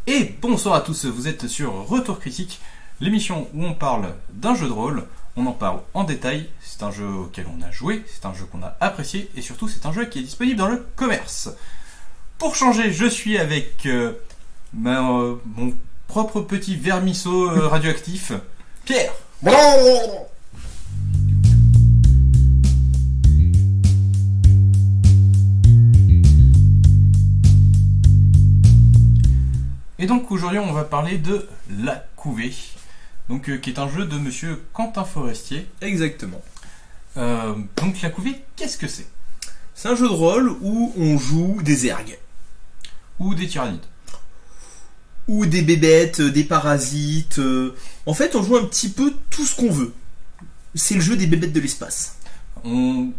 Et bonsoir à tous, vous êtes sur Retour Critique, l'émission où on parle d'un jeu de rôle, on en parle en détail, c'est un jeu auquel on a joué, c'est un jeu qu'on a apprécié, et surtout c'est un jeu qui est disponible dans le commerce. Pour changer, je suis avec mon propre petit vermisseau radioactif, Pierre. Et donc aujourd'hui on va parler de La Couvée, donc, qui est un jeu de monsieur Quentin Forestier. Exactement. Donc La Couvée, qu'est-ce que c'est? C'est un jeu de rôle où on joue des ergs. Ou des tyrannides. Ou des bébêtes, des parasites. En fait, on joue un petit peu tout ce qu'on veut. C'est le jeu des bébêtes de l'espace. Ou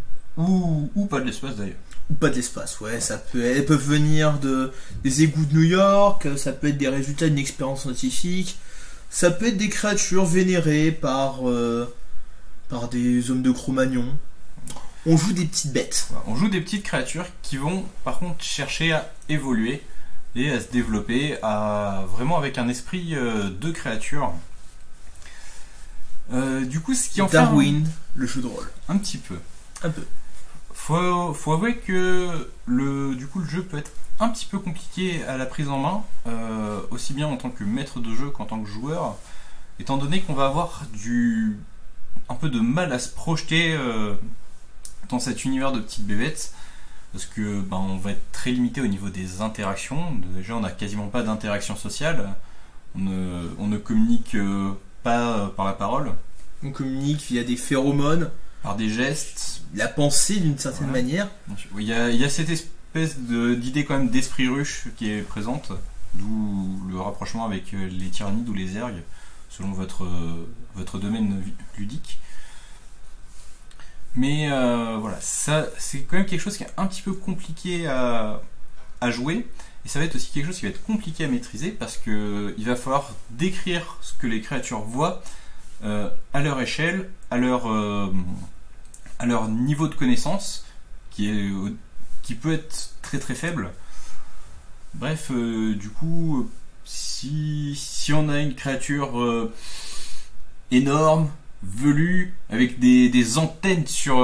pas de l'espace d'ailleurs. Ou pas de l'espace, ouais. Elles peuvent venir des égouts de New York, ça peut être des résultats d'une expérience scientifique, ça peut être des créatures vénérées par des hommes de Cro-Magnon. On joue des petites bêtes. On joue des petites créatures qui vont par contre chercher à évoluer et à se développer vraiment avec un esprit de créature. Du coup, ce qui en fait Darwin, le jeu de rôle. un petit peu. Un peu. Faut avouer que le jeu peut être un petit peu compliqué à la prise en main, aussi bien en tant que maître de jeu qu'en tant que joueur, étant donné qu'on va avoir un peu de mal à se projeter dans cet univers de petites bébêtes, parce que on va être très limité au niveau des interactions. Déjà, on n'a quasiment pas d'interaction sociale, on ne communique pas par la parole. On communique via des phéromones, Par des gestes. la pensée d'une certaine manière. Il y a cette espèce d'idée quand même d'esprit ruche qui est présente, d'où le rapprochement avec les tyrannides ou les ergs, selon votre domaine ludique. Mais voilà, ça c'est quand même quelque chose qui est un petit peu compliqué à jouer, et ça va être aussi quelque chose qui va être compliqué à maîtriser, parce que il va falloir décrire ce que les créatures voient à leur échelle, à leur niveau de connaissance, qui peut être très très faible. Bref, du coup, si on a une créature énorme, velue, avec des antennes sur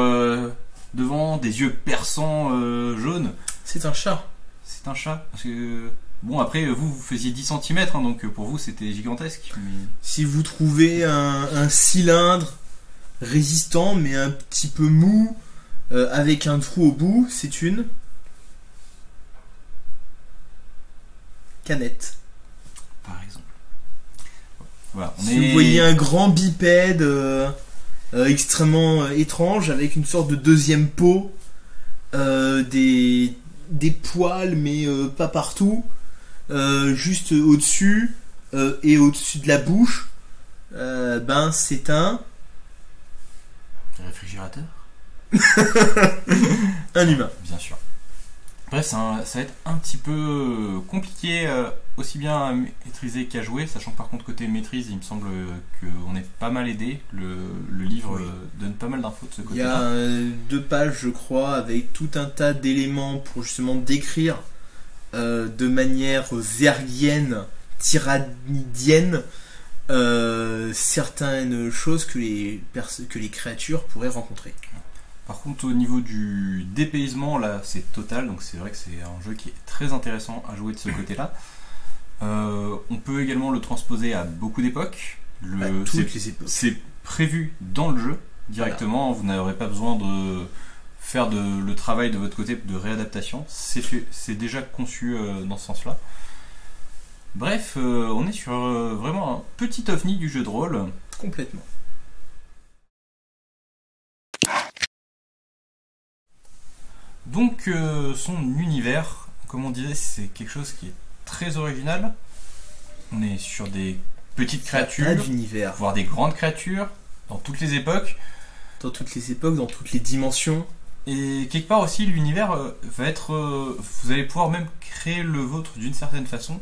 devant, des yeux perçants jaunes, C'est un chat. c'est un chat. Parce que, bon, après, vous faisiez 10 cm, donc pour vous c'était gigantesque. Mais... Si vous trouvez un cylindre résistant mais un petit peu mou, avec un trou au bout, c'est une canette. Par exemple. Voilà, Si vous voyez un grand bipède extrêmement étrange, avec une sorte de deuxième peau, des poils mais pas partout, juste au-dessus et au-dessus de la bouche, c'est un réfrigérateur. un humain. Bien sûr. Bref, ça va être un petit peu compliqué aussi bien à maîtriser qu'à jouer, sachant que par contre côté maîtrise, il me semble qu'on est pas mal aidé. Le livre donne pas mal d'infos de ce Il y a côté-là. 2 pages, je crois, avec tout un tas d'éléments pour justement décrire de manière zergienne, tyrannidienne, certaines choses que les créatures pourraient rencontrer. Par contre, au niveau du dépaysement, là, c'est total, donc c'est vrai que c'est un jeu qui est très intéressant à jouer de ce côté-là. On peut également le transposer à beaucoup d'époques. À toutes les époques. C'est prévu dans le jeu directement, Vous n'aurez pas besoin de faire le travail de votre côté de réadaptation. C'est déjà conçu dans ce sens-là. Bref, on est sur vraiment un petit ovni du jeu de rôle. Complètement. Donc son univers, comme on disait, c'est quelque chose qui est très original. On est sur des petites créatures, D'univers. voire des grandes créatures, dans toutes les époques. Dans toutes les époques, dans toutes les dimensions. Et quelque part aussi, l'univers va être... vous allez pouvoir même créer le vôtre d'une certaine façon,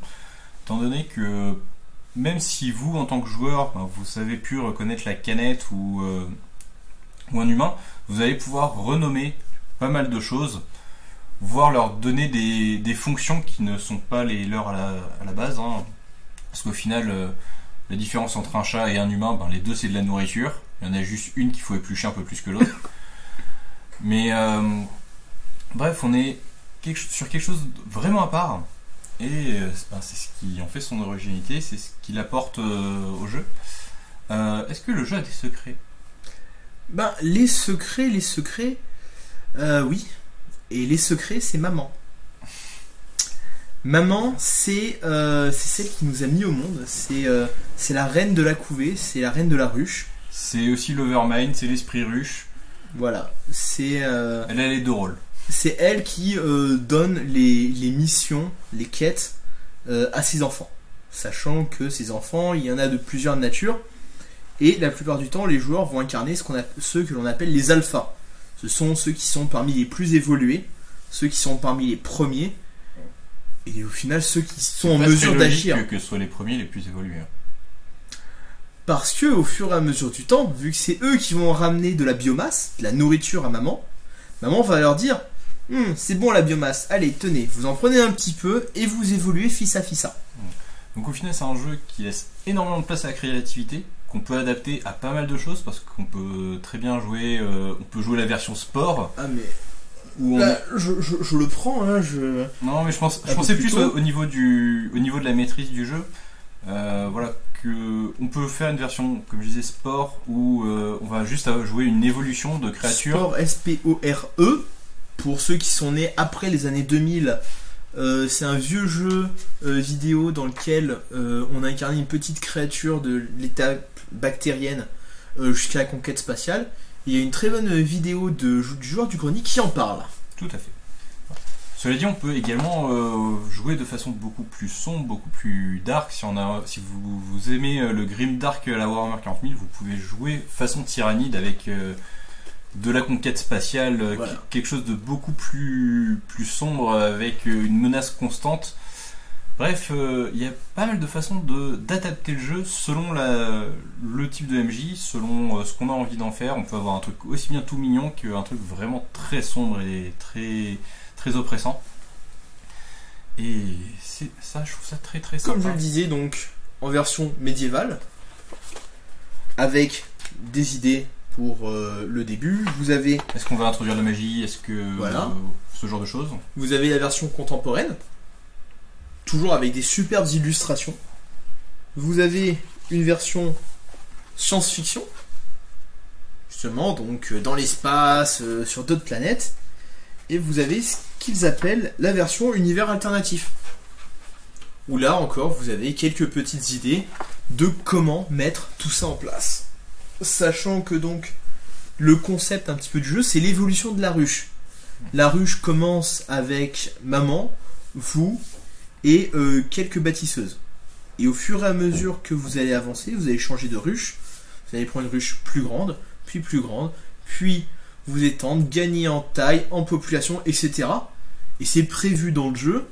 étant donné que même si vous, en tant que joueur, vous avez pu reconnaître la canette ou un humain, vous allez pouvoir renommer pas mal de choses. voire leur donner des fonctions qui ne sont pas les leurs à la base, hein. Parce qu'au final, la différence entre un chat et un humain, ben, les deux c'est de la nourriture. Il y en a juste une qu'il faut éplucher un peu plus que l'autre. Mais bref, on est sur quelque chose de vraiment à part. Et ben, c'est ce qui en fait son originalité, c'est ce qu'il apporte au jeu. Est-ce que le jeu a des secrets? Ben, les secrets, oui. Et les secrets, c'est maman. Maman, c'est celle qui nous a mis au monde. C'est la reine de la couvée, c'est la reine de la ruche. C'est aussi l'Overmind, c'est l'esprit ruche. Voilà, elle a les deux rôles. C'est elle qui donne les missions, les quêtes à ses enfants. Sachant que ces enfants, il y en a de plusieurs natures. Et la plupart du temps, les joueurs vont incarner ceux que l'on appelle les alphas. Ce sont ceux qui sont parmi les plus évolués, ceux qui sont parmi les premiers. Et au final, ceux qui sont en mesure d'agir. Que ce soit les premiers les plus évolués. Parce que au fur et à mesure du temps, vu que c'est eux qui vont ramener de la biomasse, de la nourriture à maman, maman va leur dire c'est bon la biomasse, allez tenez, vous en prenez un petit peu et vous évoluez fils à fils. Donc au final c'est un jeu qui laisse énormément de place à la créativité, qu'on peut adapter à pas mal de choses, parce qu'on peut très bien jouer, on peut jouer la version sport. Ah mais là, je le prends, hein, Non mais je pensais plus au niveau de la maîtrise du jeu. Voilà, on peut faire une version, comme je disais, sport, où on va juste jouer une évolution de créature. Sport, S-P-O-R-E, pour ceux qui sont nés après les années 2000, c'est un vieux jeu vidéo dans lequel on incarne une petite créature de l'étape bactérienne jusqu'à la conquête spatiale. Il y a une très bonne vidéo du joueur du grenier qui en parle. Tout à fait. Cela dit, on peut également jouer de façon beaucoup plus sombre, beaucoup plus dark. Si vous aimez le grim dark à la Warhammer 40 000, vous pouvez jouer façon tyrannide avec de la conquête spatiale, voilà. Quelque chose de beaucoup plus sombre, avec une menace constante. Bref, il y a pas mal de façons d'adapter le jeu selon le type de MJ, selon ce qu'on a envie d'en faire. On peut avoir un truc aussi bien tout mignon qu'un truc vraiment très sombre et très oppressant. Et c'est ça, je trouve ça très très sympa. Comme je le disais, donc en version médiévale, avec des idées pour le début. Vous avez. Est-ce qu'on va introduire la magie? Est-ce que voilà. Ce genre de choses. Vous avez la version contemporaine, toujours avec des superbes illustrations. Vous avez une version science-fiction, justement, donc dans l'espace, sur d'autres planètes. Et vous avez ce qu'ils appellent la version univers alternatif, où là encore vous avez quelques petites idées de comment mettre tout ça en place, sachant que donc le concept un petit peu du jeu, c'est l'évolution de la ruche. La ruche commence avec maman, vous et quelques bâtisseuses, et au fur et à mesure que vous allez avancer, vous allez changer de ruche. Vous allez prendre une ruche plus grande, puis vous étendre, gagner en taille, en population, etc. Et c'est prévu dans le jeu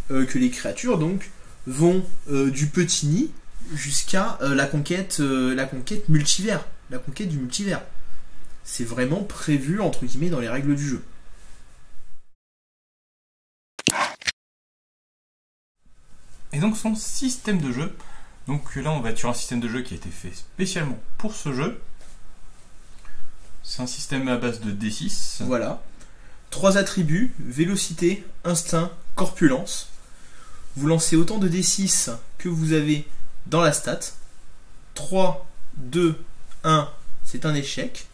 que les créatures donc vont du petit nid jusqu'à la conquête multivers, la conquête du multivers. C'est vraiment prévu entre guillemets dans les règles du jeu. Et donc son système de jeu, donc là on va être sur un système de jeu qui a été fait spécialement pour ce jeu. C'est un système à base de D6. Voilà. 3 attributs, vélocité, instinct, corpulence. Vous lancez autant de D6 que vous avez dans la stat. 3, 2, 1, c'est un échec.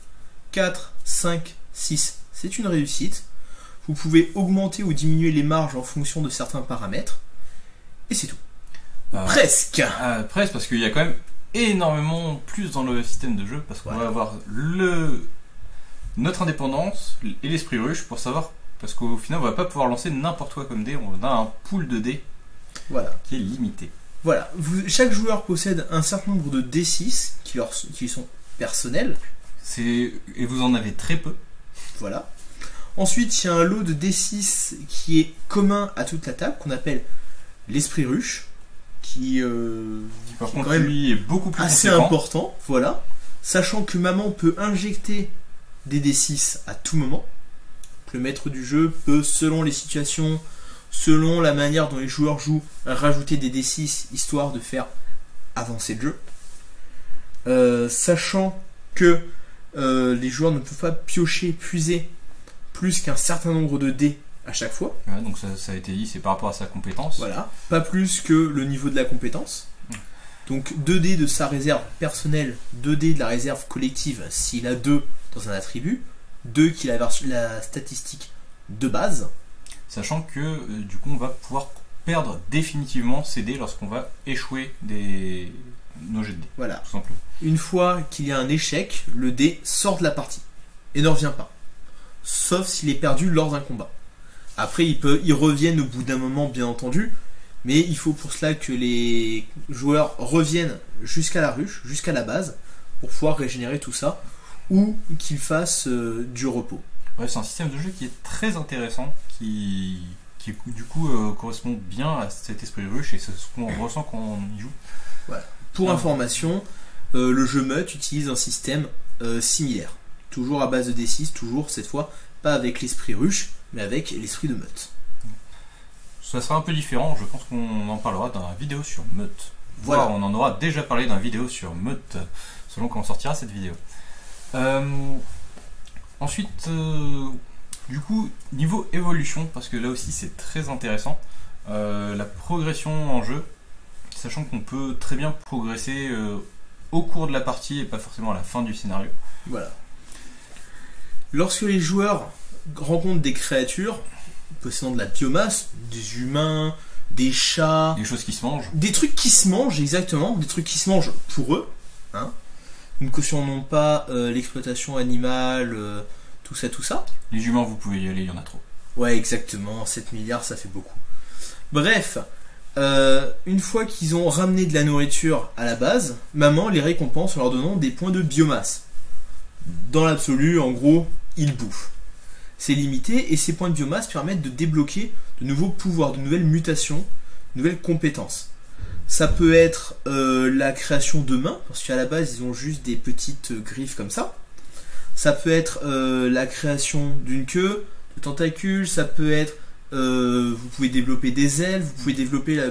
4, 5, 6, c'est une réussite. Vous pouvez augmenter ou diminuer les marges en fonction de certains paramètres. Et c'est tout. Presque. Presque, parce qu'il y a quand même énormément plus dans le système de jeu, parce qu'on va avoir notre indépendance et l'esprit ruche pour savoir, parce qu'au final on va pas pouvoir lancer n'importe quoi comme dé, on a un pool de dés qui est limité. Voilà, chaque joueur possède un certain nombre de D6 qui sont personnels. Et vous en avez très peu. Voilà. Ensuite, il y a un lot de D6 qui est commun à toute la table, qu'on appelle l'esprit ruche, qui par contre lui est beaucoup plus assez important. Voilà. Sachant que maman peut injecter des D6 à tout moment. que le maître du jeu peut, selon les situations, selon la manière dont les joueurs jouent, rajouter des D6 histoire de faire avancer le jeu. Sachant que les joueurs ne peuvent pas piocher, puiser plus qu'un certain nombre de dés à chaque fois. Ouais, donc ça a été dit, c'est par rapport à sa compétence. Voilà, pas plus que le niveau de la compétence. Donc 2 dés de sa réserve personnelle, 2 dés de la réserve collective s'il a 2 dans un attribut, 2 qu'il a la statistique de base. Sachant que du coup on va pouvoir perdre définitivement ces dés lorsqu'on va échouer nos jets de dés. Voilà. Tout simplement. Une fois qu'il y a un échec, le dé sort de la partie et ne revient pas. Sauf s'il est perdu lors d'un combat. Après, ils reviennent au bout d'un moment, bien entendu, mais il faut pour cela que les joueurs reviennent jusqu'à la ruche, jusqu'à la base, pour pouvoir régénérer tout ça, ou qu'ils fassent du repos. Ouais, c'est un système de jeu qui est très intéressant, qui du coup correspond bien à cet esprit ruche, et c'est ce qu'on ressent quand on y joue. Voilà. Pour information, le jeu Meute utilise un système similaire. Toujours à base de D6, toujours cette fois, pas avec l'esprit ruche, mais avec l'esprit de Meute. Ça sera un peu différent, je pense qu'on en parlera dans la vidéo sur Meute. Voilà. On en aura déjà parlé dans la vidéo sur Meute, selon quand sortira cette vidéo. Ensuite, du coup, niveau évolution, parce que là aussi c'est très intéressant, la progression en jeu, sachant qu'on peut très bien progresser au cours de la partie et pas forcément à la fin du scénario. Voilà. Lorsque les joueurs rencontrent des créatures possédant de la biomasse, des humains, des chats, Des choses qui se mangent. des trucs qui se mangent, exactement, des trucs qui se mangent pour eux, hein. Nous ne cautionnons pas l'exploitation animale, tout ça. Les humains, vous pouvez y aller, il y en a trop. Ouais, exactement, 7 milliards, ça fait beaucoup. Bref, une fois qu'ils ont ramené de la nourriture à la base, maman les récompense en leur donnant des points de biomasse. Dans l'absolu, en gros, ils bouffent. C'est limité et ces points de biomasse permettent de débloquer de nouveaux pouvoirs, de nouvelles mutations, de nouvelles compétences. Ça peut être la création de mains, parce qu'à la base ils ont juste des petites griffes comme ça. Ça peut être la création d'une queue, de tentacules, ça peut être vous pouvez développer des ailes, vous pouvez développer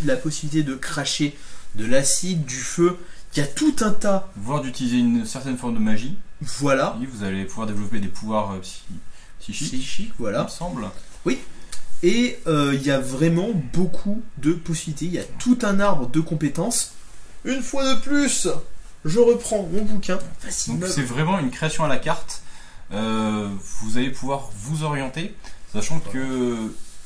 la possibilité de cracher de l'acide, du feu. Il y a tout un tas. Voire d'utiliser une certaine forme de magie. Voilà. Et vous allez pouvoir développer des pouvoirs psychiques, voilà. il me semble. Oui. Et il y a vraiment beaucoup de possibilités. Il y a tout un arbre de compétences. Une fois de plus, je reprends mon bouquin. Donc c'est vraiment une création à la carte. Vous allez pouvoir vous orienter, sachant que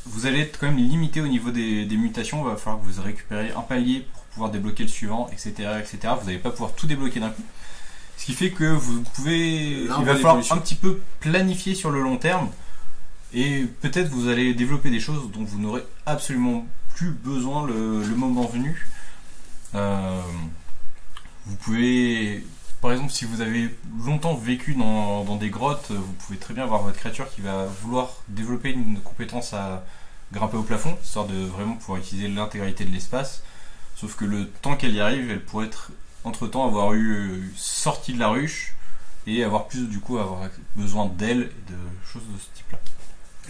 vous allez être quand même limité au niveau des mutations. Il va falloir que vous récupérez un palier pour pouvoir débloquer le suivant, etc. etc. Vous n'allez pas pouvoir tout débloquer d'un coup. Ce qui fait que vous pouvez... Il va falloir un petit peu planifier sur le long terme. Et peut-être vous allez développer des choses dont vous n'aurez absolument plus besoin le moment venu. Vous pouvez... Par exemple, si vous avez longtemps vécu dans des grottes, vous pouvez très bien avoir votre créature qui va vouloir développer une compétence à grimper au plafond, histoire de vraiment pouvoir utiliser l'intégralité de l'espace. Sauf que le temps qu'elle y arrive, elle pourrait être entre-temps avoir sorti de la ruche et avoir besoin d'ailes et de choses de ce type-là.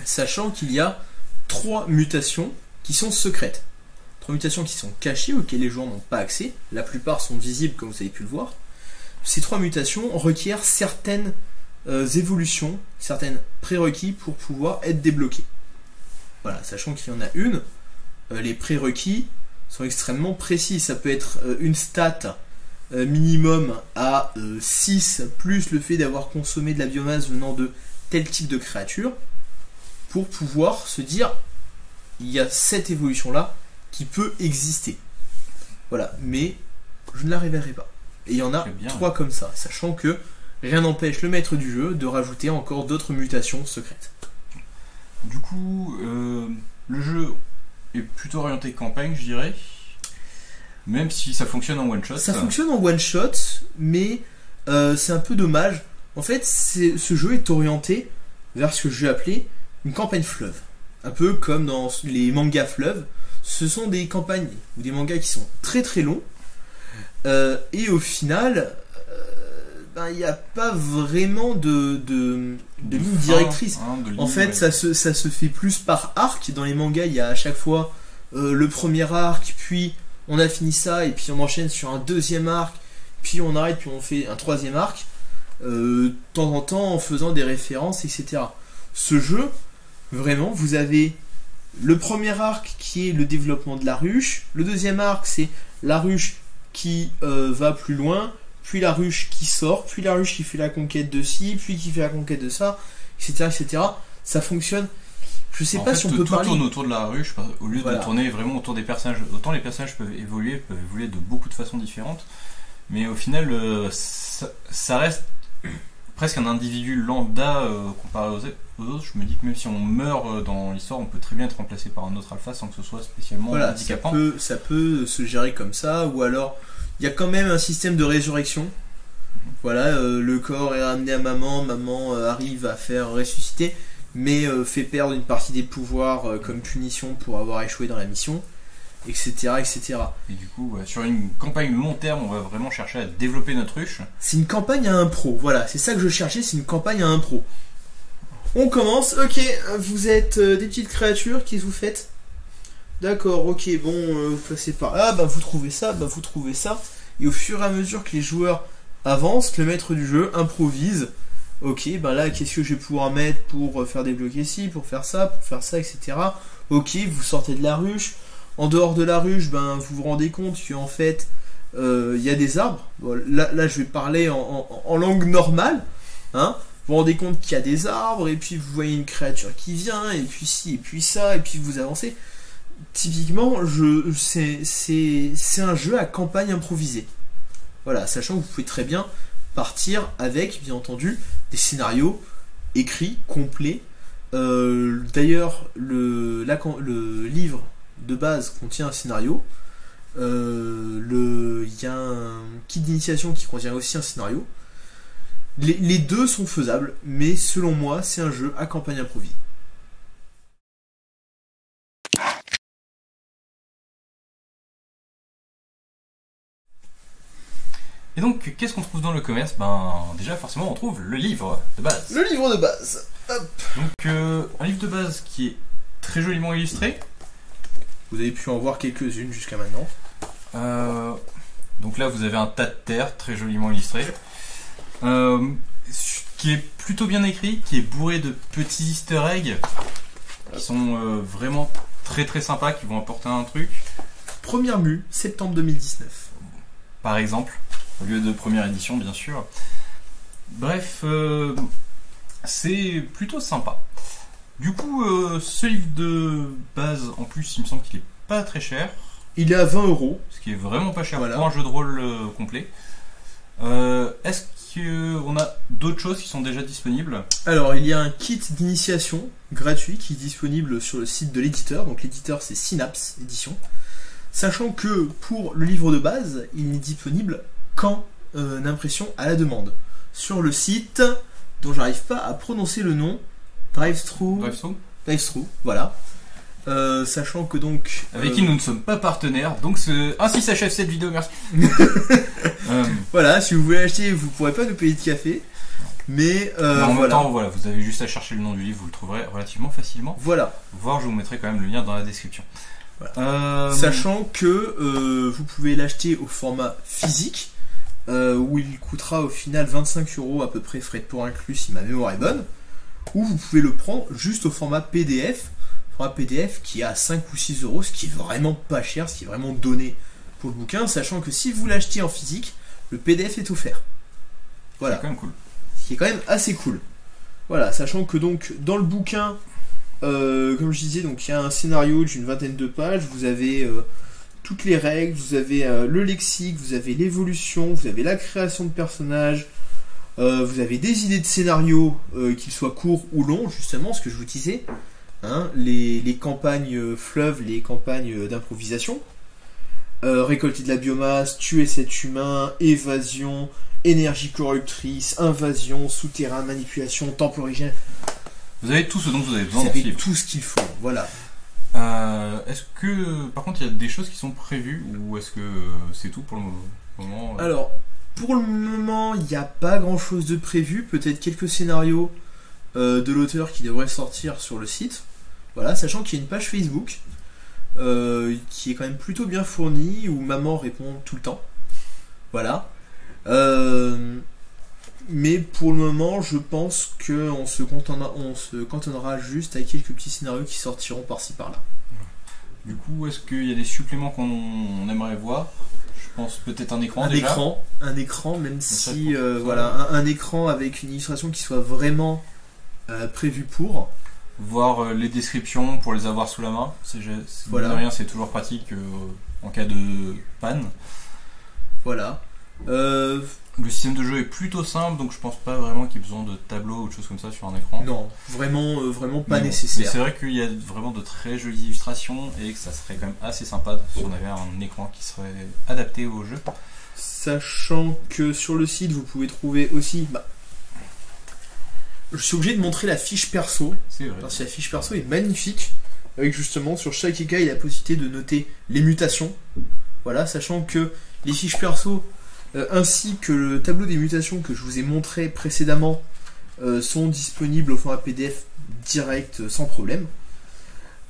Sachant qu'il y a 3 mutations qui sont secrètes. 3 mutations qui sont cachées, auxquelles les joueurs n'ont pas accès. La plupart sont visibles, comme vous avez pu le voir. Ces 3 mutations requièrent certaines évolutions, certaines prérequis pour pouvoir être débloquées. Voilà, sachant qu'il y en a une, les prérequis sont extrêmement précis. Ça peut être une stat minimum à 6, plus le fait d'avoir consommé de la biomasse venant de tel type de créature, pour pouvoir se dire, il y a cette évolution-là qui peut exister. Voilà, mais je ne la révélerai pas. Et il y en a 3 comme ça, sachant que rien n'empêche le maître du jeu de rajouter encore d'autres mutations secrètes. Du coup, le jeu est plutôt orienté campagne, je dirais. Même si ça fonctionne en one shot. Ça fonctionne en one shot, mais c'est un peu dommage. En fait, ce jeu est orienté vers ce que je vais appeler une campagne fleuve. Un peu comme dans les mangas fleuves. Ce sont des campagnes ou des mangas qui sont très très longs. Et au final, ben, il n'y a pas vraiment de ligne directrice. En fait, ça se fait plus par arc. Dans les mangas, il y a à chaque fois le premier arc, puis on a fini ça, et puis on enchaîne sur un deuxième arc, puis on arrête, puis on fait un troisième arc, de temps en temps en faisant des références, etc. Ce jeu, vraiment, vous avez le premier arc qui est le développement de la ruche, le deuxième arc c'est la ruche qui va plus loin, puis la ruche qui sort, puis la ruche qui fait la conquête de ci, puis qui fait la conquête de ça, etc. etc. Ça fonctionne. Je sais pas si on peut parler. Tout tourne autour de la ruche, au lieu de tourner vraiment autour des personnages. Autant les personnages peuvent évoluer de beaucoup de façons différentes, mais au final, ça reste presque un individu lambda comparé aux autres. Je me dis que même si on meurt dans l'histoire, on peut très bien être remplacé par un autre alpha sans que ce soit spécialement handicapant. Ça peut se gérer comme ça, ou alors il y a quand même un système de résurrection. Voilà, le corps est ramené à maman, maman arrive à faire ressusciter, mais fait perdre une partie des pouvoirs comme punition pour avoir échoué dans la mission, etc. etc. Et du coup, sur une campagne long terme, on va vraiment chercher à développer notre ruche. C'est une campagne à un pro, voilà, c'est ça que je cherchais, c'est une campagne à un pro. On commence, ok, vous êtes des petites créatures, qu'est-ce que vous faites? D'accord, ok, bon, vous passez par là, bah vous trouvez ça, bah vous trouvez ça, et au fur et à mesure que les joueurs avancent, le maître du jeu improvise. Ok, ben là, qu'est-ce que je vais pouvoir mettre pour faire débloquer ci, pour faire ça, etc. Ok, vous sortez de la ruche. En dehors de la ruche, ben, vous vous rendez compte qu'en fait, il y a des arbres. Bon, là, je vais parler en langue normale. Hein. Vous vous rendez compte qu'il y a des arbres, et puis vous voyez une créature qui vient, et puis ci, et puis ça, et puis vous avancez. Typiquement, c'est un jeu à campagne improvisée. Voilà, sachant que vous pouvez très bien partir avec, bien entendu, des scénarios écrits, complets. D'ailleurs, le livre de base contient un scénario. Il y a un kit d'initiation qui contient aussi un scénario. Les deux sont faisables, mais selon moi, c'est un jeu à campagne improvisée. Et donc, qu'est-ce qu'on trouve dans le commerce? Ben, déjà, forcément, on trouve le livre de base. Le livre de base. Hop. Donc, un livre de base qui est très joliment illustré. Vous avez pu en voir quelques-unes jusqu'à maintenant. Donc là, vous avez un tas de terre très joliment illustré. Qui est plutôt bien écrit, qui est bourré de petits easter eggs qui sont vraiment très très sympas, qui vont apporter un truc. Première mue, septembre 2019. Par exemple. Au lieu de première édition, bien sûr. Bref, c'est plutôt sympa. Du coup, ce livre de base, en plus, il me semble qu'il est pas très cher. Il est à 20 €. Ce qui est vraiment pas cher voilà. pour un jeu de rôle complet. Est-ce qu'on a d'autres choses qui sont déjà disponibles? Alors, il y a un kit d'initiation gratuit qui est disponible sur le site de l'éditeur. Donc, l'éditeur, c'est Synapse Édition. Sachant que pour le livre de base, il n'est disponible qu'en impression à la demande. Sur le site, dont j'arrive pas à prononcer le nom, Drive-Thru, voilà. Sachant que donc... Avec qui nous ne sommes pas partenaires, donc ainsi s'achève cette vidéo, merci. Voilà, si vous voulez acheter, vous pourrez pas nous payer de café. Mais en même temps, voilà, vous avez juste à chercher le nom du livre, vous le trouverez relativement facilement. Voilà. Voire je vous mettrai quand même le lien dans la description. Voilà. Sachant que vous pouvez l'acheter au format physique, où il coûtera au final 25 € à peu près, frais de port inclus si ma mémoire est bonne, ou vous pouvez le prendre juste au format PDF qui est à 5 ou 6 €, ce qui est vraiment pas cher, ce qui est vraiment donné pour le bouquin, sachant que si vous l'achetez en physique, le PDF est offert. Voilà. C'est quand même cool. Ce qui est quand même assez cool. Voilà, sachant que donc dans le bouquin, comme je disais, donc il y a un scénario d'une 20aine de pages, vous avez toutes les règles, vous avez le lexique, vous avez l'évolution, vous avez la création de personnages, vous avez des idées de scénario, qu'ils soient courts ou longs, justement, ce que je vous disais, hein, les campagnes fleuves, les campagnes d'improvisation, récolter de la biomasse, tuer cet humain, évasion, énergie corruptrice, invasion, souterrain, manipulation, temple originel. Vous avez tout ce dont vous avez besoin. Vous avez tout ce qu'il faut, voilà. Est-ce que, par contre, il y a des choses qui sont prévues ou est-ce que c'est tout pour le moment? Alors, Pour le moment, il n'y a pas grand chose de prévu. Peut-être quelques scénarios de l'auteur qui devraient sortir sur le site. Voilà, sachant qu'il y a une page Facebook qui est quand même plutôt bien fournie, où maman répond tout le temps. Voilà. Mais pour le moment, je pense qu'on se cantonnera juste à quelques petits scénarios qui sortiront par-ci par-là. Du coup, est-ce qu'il y a des suppléments qu'on aimerait voir? Je pense peut-être un écran déjà. Un écran, même si voilà, un écran avec une illustration qui soit vraiment prévue pour. Voir les descriptions pour les avoir sous la main. Voilà. De rien, c'est toujours pratique en cas de panne. Voilà. Le système de jeu est plutôt simple, donc je pense pas vraiment qu'il y ait besoin de tableau ou de choses comme ça sur un écran. Non, vraiment pas nécessaire. Mais c'est vrai qu'il y a vraiment de très jolies illustrations et que ça serait quand même assez sympa si on avait un écran qui serait adapté au jeu. Sachant que sur le site, vous pouvez trouver aussi... je suis obligé de montrer la fiche perso. C'est vrai. Parce que la fiche perso est magnifique. Avec justement, sur chaque écaille, la possibilité de noter les mutations. Voilà, sachant que les fiches perso... ainsi que le tableau des mutations que je vous ai montré précédemment sont disponibles au format PDF direct sans problème.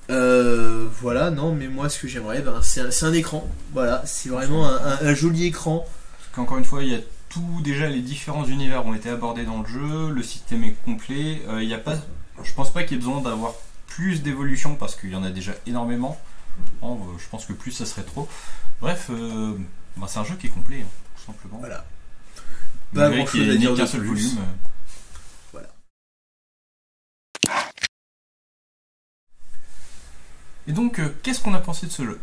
Voilà, non, mais moi ce que j'aimerais, c'est un écran. Voilà, c'est vraiment un joli écran. Parce qu'encore une fois, il y a tout, déjà les différents univers ont été abordés dans le jeu, le système est complet. Il y a pas, je pense pas qu'il y ait besoin d'avoir plus d'évolution parce qu'il y en a déjà énormément. Je pense que plus ça serait trop. Bref, c'est un jeu qui est complet. Simplement. Voilà. Pas grand chose à dire qu'un seul volume. Voilà. Et donc, qu'est-ce qu'on a pensé de ce jeu?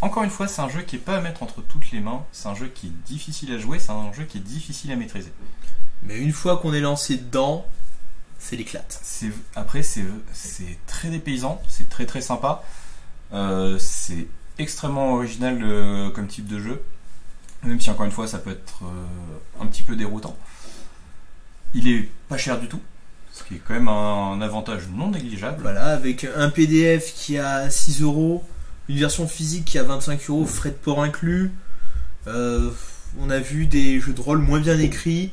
Encore une fois, c'est un jeu qui est pas à mettre entre toutes les mains. C'est un jeu qui est difficile à jouer. C'est un jeu qui est difficile à maîtriser. Mais une fois qu'on est lancé dedans, c'est l'éclate. Après, c'est très dépaysant. C'est très très sympa. C'est extrêmement original comme type de jeu. Même si encore une fois ça peut être un petit peu déroutant. Il est pas cher du tout, ce qui est quand même un avantage non négligeable. Voilà, avec un PDF qui a 6 €, une version physique qui a 25 €, frais de port inclus. On a vu des jeux de rôle moins bien écrits,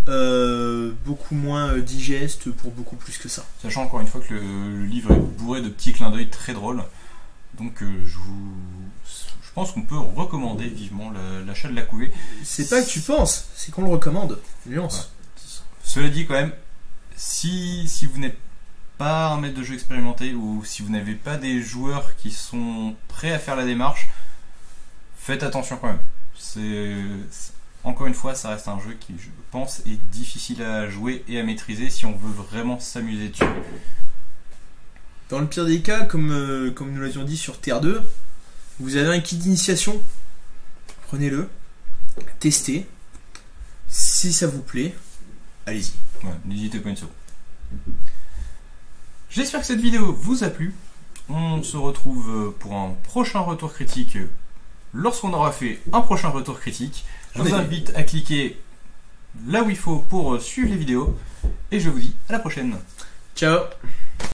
beaucoup moins digestes pour beaucoup plus que ça. Sachant encore une fois que le livre est bourré de petits clins d'œil très drôles. Donc je pense qu'on peut recommander vivement l'achat de la couvée. C'est pas que tu penses, c'est qu'on le recommande. Nuance. Ouais. Cela dit, quand même, si vous n'êtes pas un maître de jeu expérimenté ou si vous n'avez pas des joueurs qui sont prêts à faire la démarche, faites attention quand même. Encore une fois, ça reste un jeu qui, je pense, est difficile à jouer et à maîtriser si on veut vraiment s'amuser dessus. Dans le pire des cas, comme nous l'avions dit sur Terre 2, vous avez un kit d'initiation, prenez-le, testez, si ça vous plaît, allez-y. Ouais, n'hésitez pas une seconde. J'espère que cette vidéo vous a plu. On se retrouve pour un prochain retour critique lorsqu'on aura fait un prochain retour critique. Je vous invite à cliquer là où il faut pour suivre les vidéos et je vous dis à la prochaine. Ciao.